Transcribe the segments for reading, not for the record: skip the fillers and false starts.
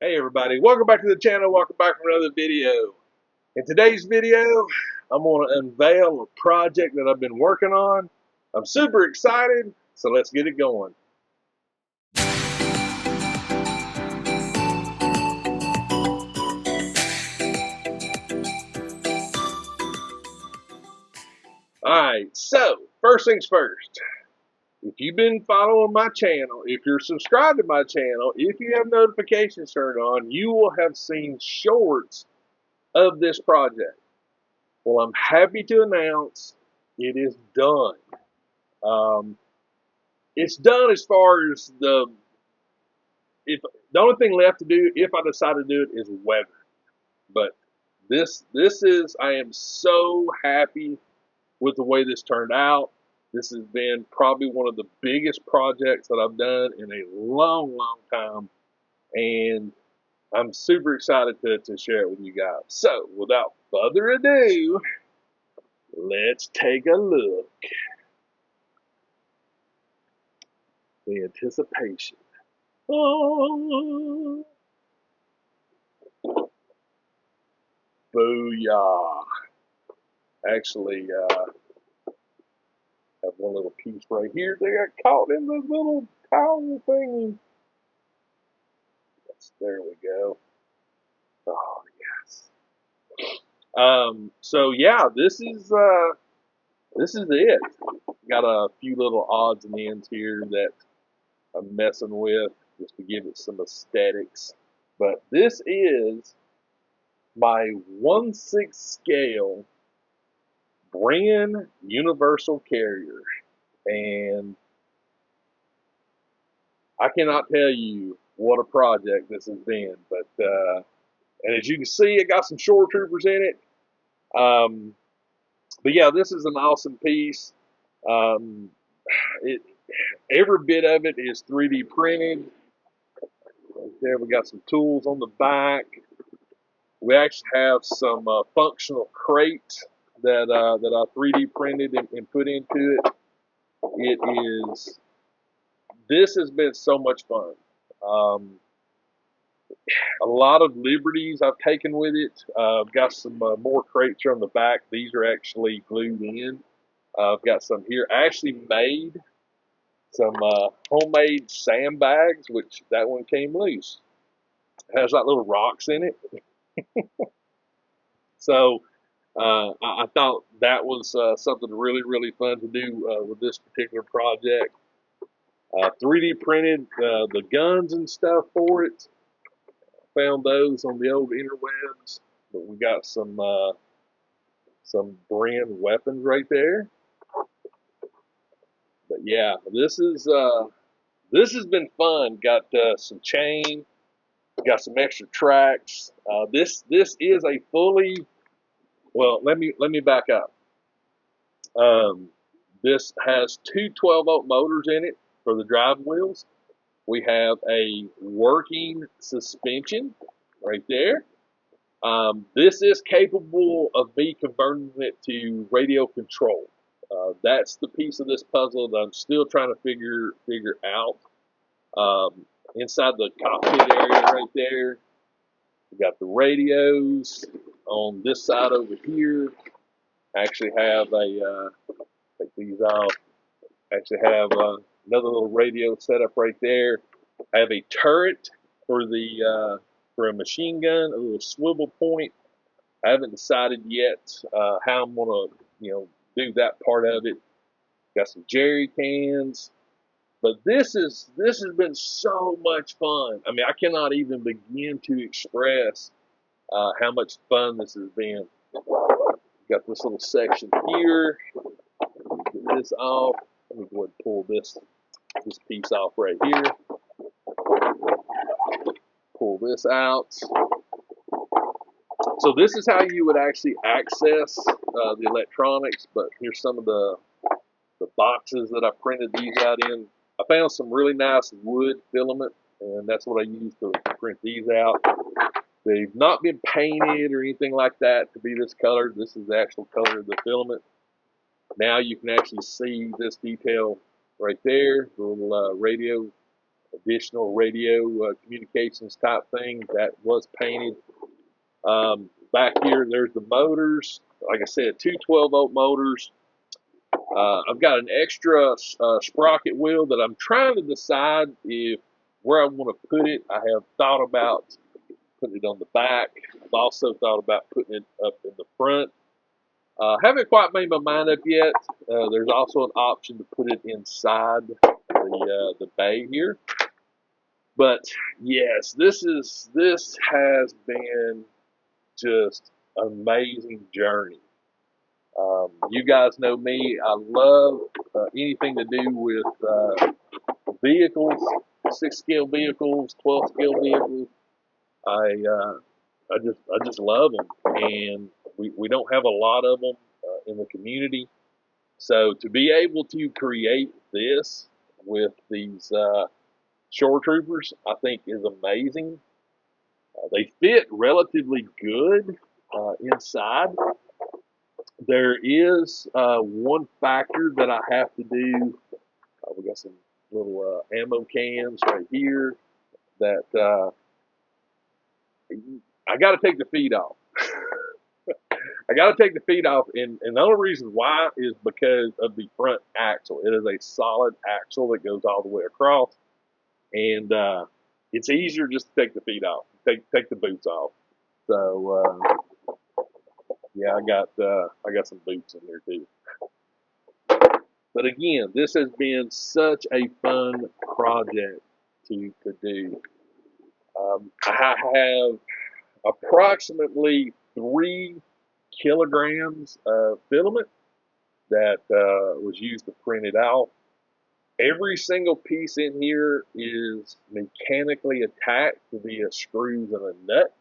Hey everybody, welcome back to the channel, welcome back for another video. In today's video, I'm going to unveil a project that I've been working on. I'm super excited, so let's get it going. Alright, so first things first. If you've been following my channel, if you're subscribed to my channel, if you have notifications turned on, you will have seen shorts of this project. Well, I'm happy to announce it is done. It's done as far as if the only thing left to do if I decide to do it is weather. But this is I am so happy with the way this turned out. This has been probably one of the biggest projects that I've done in a long time, and I'm super excited to share it with you guys. So without further ado, let's take a look. The anticipation. Oh, booyah. Actually, have one little piece right here. They got caught in the little towel thingy. Yes, there we go. Oh yes. So yeah, this is it. Got a few little odds and ends here that I'm messing with just to give it some aesthetics. But this is my 1/6 scale Bren Universal Carrier, and I cannot tell you what a project this has been. But and as you can see, it got some shore troopers in it. But yeah, this is an awesome piece. Um, it every bit of it is 3D printed. Right there, we got some tools on the back. We actually have some functional crate that I 3D printed and put into it. It is. This has been so much fun. A lot of liberties I've taken with it. I've got some more crates here on the back. These are actually glued in. I've got some here. I actually made some homemade sandbags, which that one came loose. It has like little rocks in it. So I thought that was something really fun to do with this particular project. 3D printed the guns and stuff for it. Found those on the old interwebs, but we got some Bren weapons right there. But yeah, this has been fun. Got some chain, got some extra tracks. This is a fully well. Let me back up. Um, this has two 12-volt motors in it for the drive wheels. We have a working suspension right there. This is capable of me converting it to radio control. That's the piece of this puzzle that I'm still trying to figure out. Inside the cockpit area right there, we got the radios on this side over here. I actually have take these off. I actually have another little radio set up right there. I have a turret for the for a machine gun, a little swivel point. I haven't decided yet how I'm gonna do that part of it. Got some jerry cans, but this has been so much fun. I mean, I cannot even begin to express how much fun this has been. Got this little section here. Get this off. Let me go ahead and pull this piece off right here. Pull this out. So this is how you would actually access the electronics. But here's some of the boxes that I printed these out in. I found some really nice wood filament, and that's what I used to print these out. They've not been painted or anything like that to be this color. This is the actual color of the filament. Now you can actually see this detail right there, the little radio additional radio communications type thing that was painted. Back here, there's the motors. Like I said, two 12-volt motors. I've got an extra sprocket wheel that I'm trying to decide if where I want to put it. I have thought about putting it on the back. I've also thought about putting it up in the front. Haven't quite made my mind up yet. There's also an option to put it inside the bay here. But yes, this has been just an amazing journey. You guys know me. I love anything to do with vehicles, 6-scale vehicles, 12-scale vehicles. I just love them, and we don't have a lot of them in the community. So to be able to create this with these shore troopers, I think is amazing. They fit relatively good inside. There is one factor that I have to do. We got some little ammo cans right here that I got to take the feet off. I got to take the feet off, and the only reason why is because of the front axle. It is a solid axle that goes all the way across, and it's easier just to take the feet off, take the boots off. So yeah, I got some boots in there too. But again, this has been such a fun project to do. I have approximately 3 kilograms of filament that was used to print it out. Every single piece in here is mechanically attached via screws and a nut.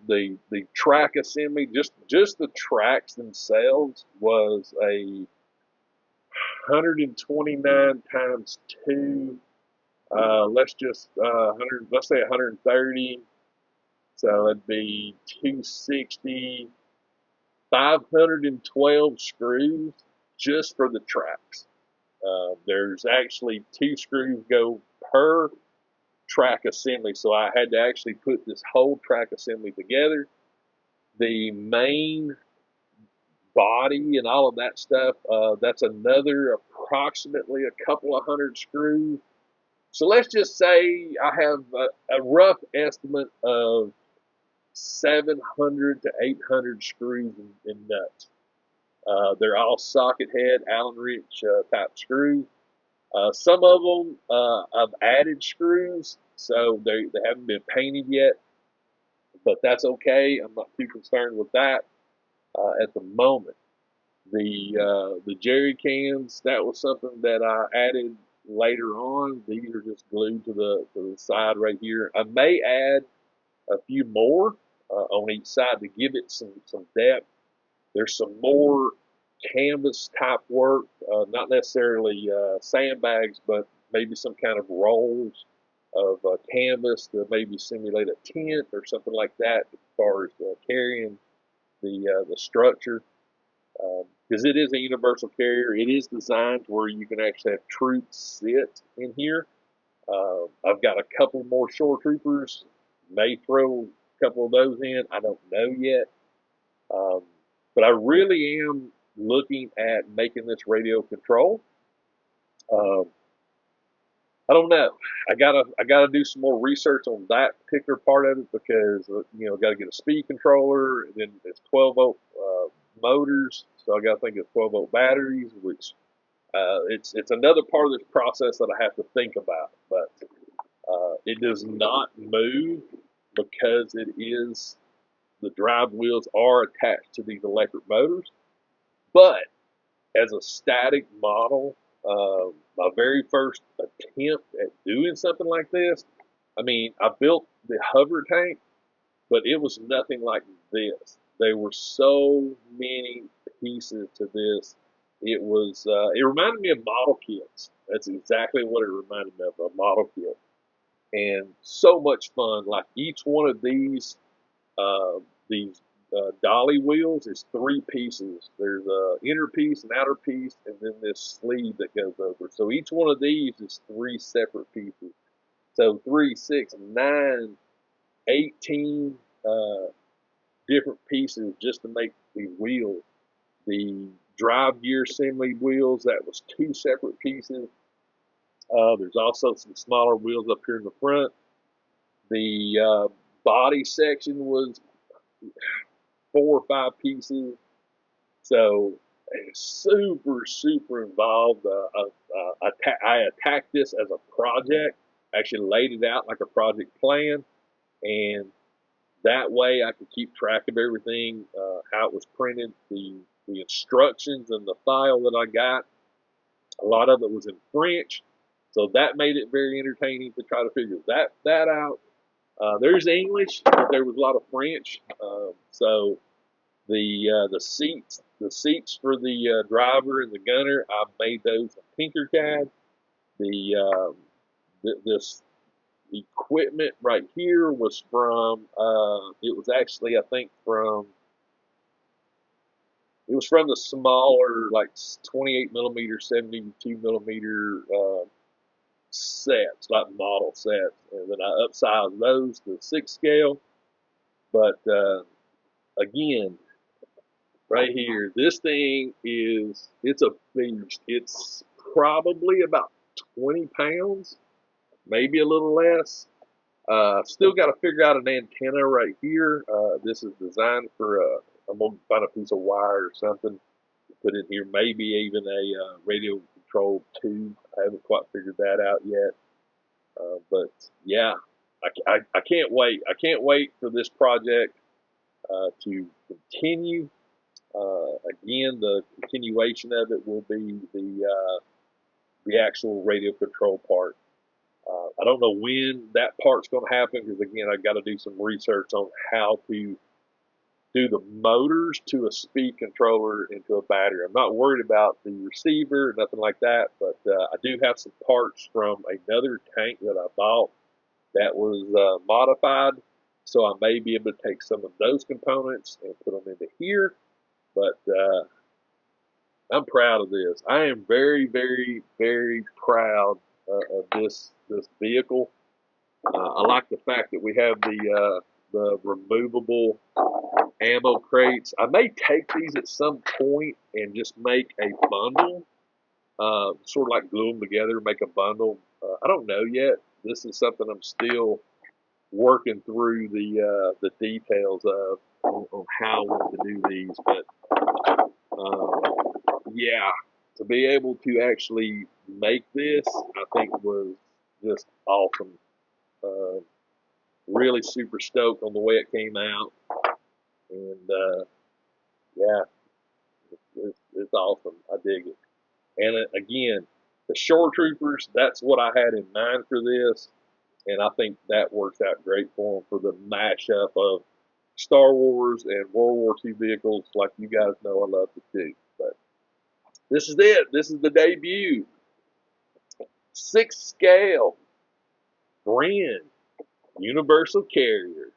The track assembly, just the tracks themselves, was a 129 times 2. Let's say 130. So it'd be 260, 512 screws just for the tracks. There's actually 2 screws go per track assembly, so I had to actually put this whole track assembly together. The main body and all of that stuff, that's another approximately a couple of hundred screws. So let's just say I have a rough estimate of 700 to 800 screws and nuts. They're all socket head, Allen wrench type screws. Some of them I've added screws, so they haven't been painted yet, but that's okay. I'm not too concerned with that at the moment. The jerry cans, that was something that I added later on. These are just glued to the side right here. I may add a few more on each side to give it some depth. There's some more canvas type work, not necessarily sandbags, but maybe some kind of rolls of canvas to maybe simulate a tent or something like that as far as carrying the structure. Because it is a universal carrier. It is designed where you can actually have troops sit in here. I've got a couple more shore troopers. May throw a couple of those in. I don't know yet. But I really am looking at making this radio control. I don't know. I gotta do some more research on that particular part of it because got to get a speed controller, and then it's 12-volt motors, so I got to think of 12-volt batteries, which it's another part of this process that I have to think about. But it does not move because the drive wheels are attached to these electric motors. But as a static model, my very first attempt at doing something like this, I mean, I built the hover tank, but it was nothing like this. There were so many pieces to this. It reminded me of model kits. That's exactly what it reminded me of, a model kit. And so much fun. Like each one of these dolly wheels is three pieces. There's a inner piece, an outer piece, and then this sleeve that goes over. So each one of these is three separate pieces. So 3, 6, 9, 18 different pieces just to make the wheel. The drive gear assembly wheels, that was two separate pieces. There's also some smaller wheels up here in the front. The body section was 4 or 5 pieces. So super, super involved. I attacked this as a project, actually laid it out like a project plan, and that way I could keep track of everything, how it was printed, the instructions and the file that I got. A lot of it was in French, so that made it very entertaining to try to figure that out. There's English, but there was a lot of French. So the seats for the driver and the gunner, I made those in Tinkercad. The this equipment right here was from it was actually, I think, it was from the smaller, like 28 millimeter, 72 millimeter sets, like model sets, and then I upsized those to 6 scale. But again, right here, this thing it's a beast. It's probably about 20 pounds, maybe a little less. Still got to figure out an antenna right here. This is designed for I'm gonna find a piece of wire or something to put in here. Maybe even a radio controlled tube. I haven't quite figured that out yet. But yeah, I can't wait. I can't wait for this project to continue. Again, the continuation of it will be the actual radio control part. I don't know when that part's going to happen because, again, I've got to do some research on how to do the motors to a speed controller into a battery. I'm not worried about the receiver, nothing like that, but I do have some parts from another tank that I bought that was modified, so I may be able to take some of those components and put them into here. But I'm proud of this. I am very, very, very proud of this vehicle. I like the fact that we have the removable ammo crates. I may take these at some point and just make a bundle, sort of like glue them together, make a bundle. I don't know yet. This is something I'm still working through the details of on how I want to do these. But yeah, to be able to actually make this, I think was just awesome. Uh, really super stoked on the way it came out, and yeah, it's awesome. I dig it. And again, the Shore Troopers, that's what I had in mind for this, and I think that works out great for them for the mashup of Star Wars and World War II vehicles, like you guys know I love to do. But this is it. This is the debut. 6 scale Bren Universal Carrier.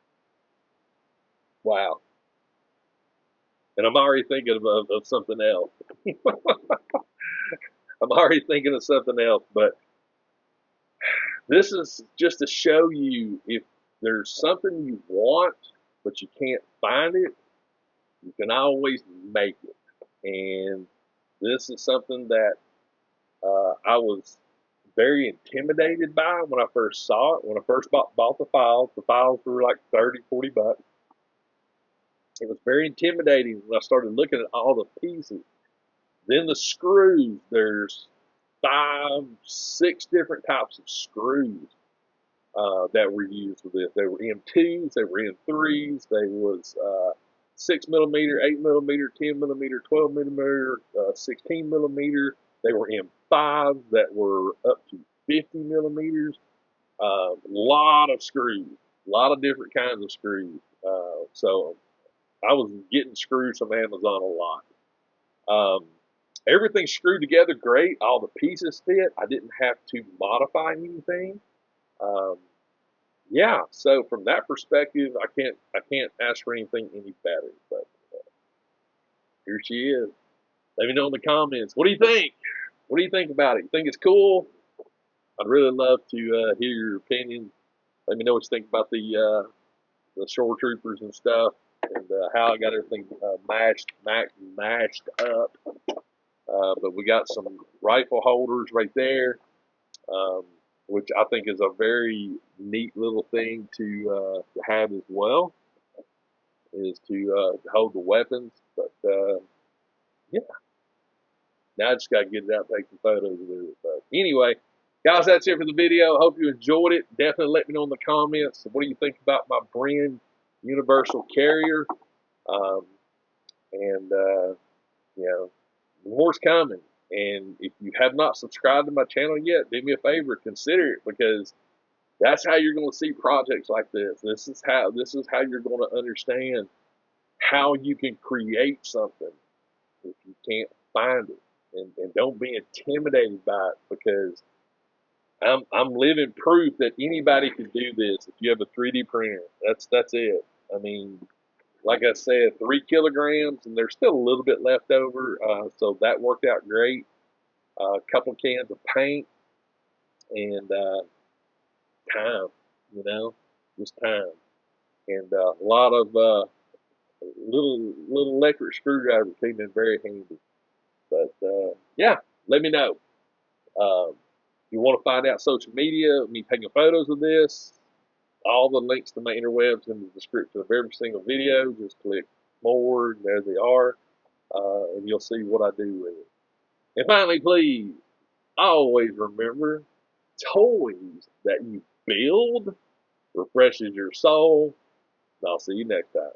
Wow. And I'm already thinking of something else. I'm already thinking of something else, but this is just to show you if there's something you want, but you can't find it, you can always make it. And this is something that I was very intimidated by when I first saw it. When I first bought the files were like 30, 40 bucks. It was very intimidating when I started looking at all the pieces. Then the screws, there's 5, 6 different types of screws that were used with this. They were M2s, they were M3s, they was 6 millimeter, 8 millimeter, 10 millimeter, 12 millimeter, 16 millimeter. They were M5s that were up to 50 millimeters. A lot of screws, a lot of different kinds of screws. So I was getting screws from Amazon a lot. Everything screwed together great. All the pieces fit. I didn't have to modify anything. Um, yeah, so from that perspective, I can't ask for anything any better. But here she is. Let me know in the comments. What do you think? What do you think about it? You think it's cool? I'd really love to hear your opinion. Let me know what you think about the shore troopers and stuff, and how I got everything mashed up. But we got some rifle holders right there, um, which I think is a very neat little thing to have as well, is to hold the weapons. But yeah, now I just got to get it out, take some photos with it. But anyway, guys, that's it for the video. Hope you enjoyed it. Definitely let me know in the comments. What do you think about my Bren Universal Carrier? Um, and you know, more's coming. And if you have not subscribed to my channel yet, do me a favor, consider it, because that's how you're going to see projects like this. This is how you're going to understand how you can create something if you can't find it. And don't be intimidated by it, because I'm living proof that anybody can do this if you have a 3D printer. That's it. I mean, like I said, 3 kilograms, and there's still a little bit left over, so that worked out great. A couple cans of paint, and time, just time, and a lot of little electric screwdriver came in very handy. But yeah, let me know. If you want to find out social media, me taking photos of this, all the links to my interwebs in the description of every single video. Just click more, and there they are, and you'll see what I do with it. And finally, please, always remember, toys that you build refreshes your soul. And I'll see you next time.